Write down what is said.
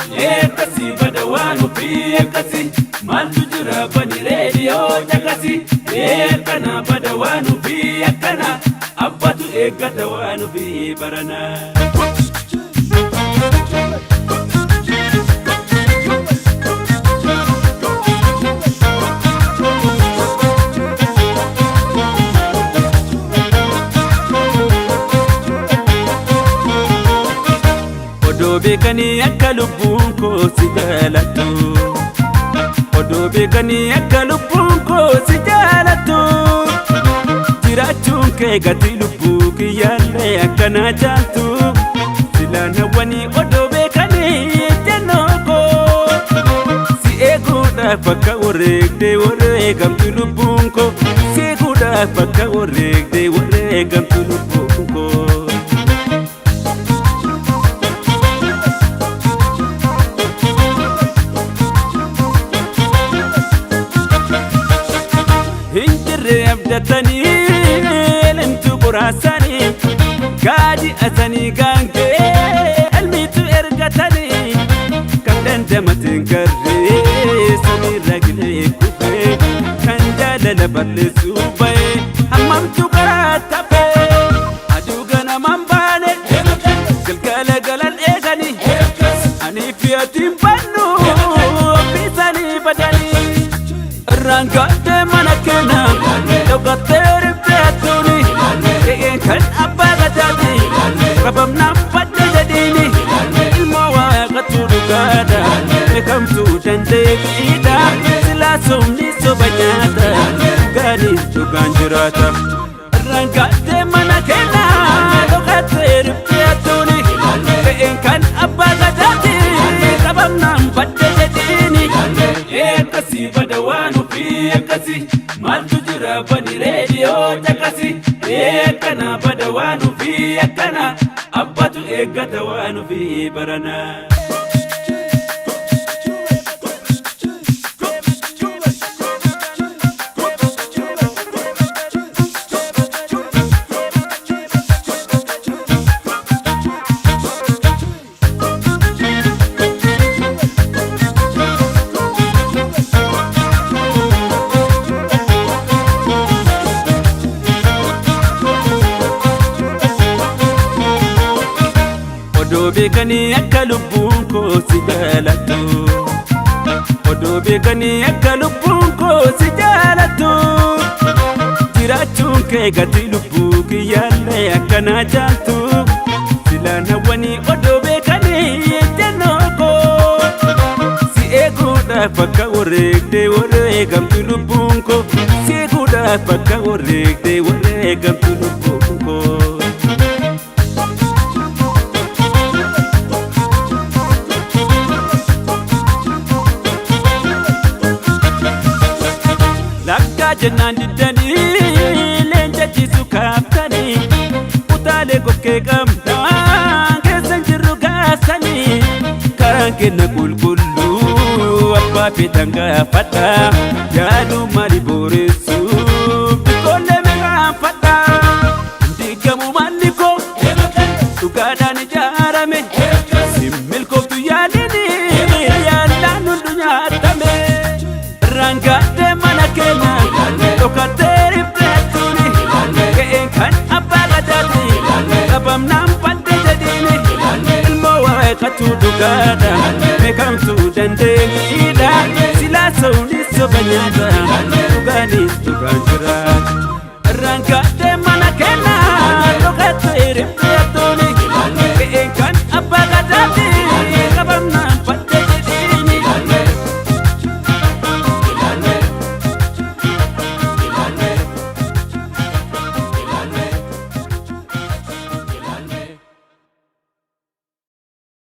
Ekasi badawanu fi ekasi Maltu jira bani radio jakasi Ekana badawanu fi ekana Abbatu ekatawanu fi barana Bekani akka lubbuun koo si jaalatu Odoo bekani akka lubbuun koo si jaalatu Jiraachuun kee gatii lubbuu kiyyaallee akkana jaaltu Silaan hawwanii odoo bekanii jennoo koo Si eeguudhaaf akka wareegamtu lubbuun koo Si eeguudhaaf akka wareegamtu lubbuun koo Abdatani lentu burasani Gadi asani gange elmitu ergatani Kamdan damatin karre sani ragle kufe Kanjala labatle subaye Hammamtu karatape Adugana mambane Galgala galan egani Ani fiyatin bannu Bisani badani Rangate manakena Lokater betuni Keen kan abba gajati Rabam nampate jadini Ilmo waqatu dugada Mekamtu dandekida Sila somni sobanyata Gani dugan jirata Rangate manakena Lokater betuni Keen kan abba gajati Rabam nampate jadini Ekasi badawanu fi ekasi Maltu jira bani radio jakasi Ekana badawanu fi ekana Abbatu egatawanu fi barana Odoo bekani akka lubbuun koo si jaalatu Odoo bekani akka lubbuun koo si jaalatu Jiraachuun kee gatii lubbuu kiyyaallee akkana jaaltu Silaan hawwanii odoo bekanii jennoo koo Si eeguudhaaf akka wareegamtu lubbuun koo Si eeguudhaaf akka wareegamtu lubbuun koo Jennaan diddanii leenca jisu kaaftanii Utaalee gokkee qabnaan keessan jirru gaasanii Karaan kenna qulqulluu abbaa feetan gaafadha Yaaduu maali booressuuf xiqqoollee meeqaanfadha Diigamuu maalli koo dhugaadhaan ijaarame Simmilkooftu yaalini yaallaan hundu nyaatame Rangaatee mana keenya Lokater betuni Keen kan abba gajati Rabam nampate jadini Ilmo waqatu dugada Mekamtu dandekida Sila sawni sobanyata Duganis dugan jirat Rangate mana kena Lokater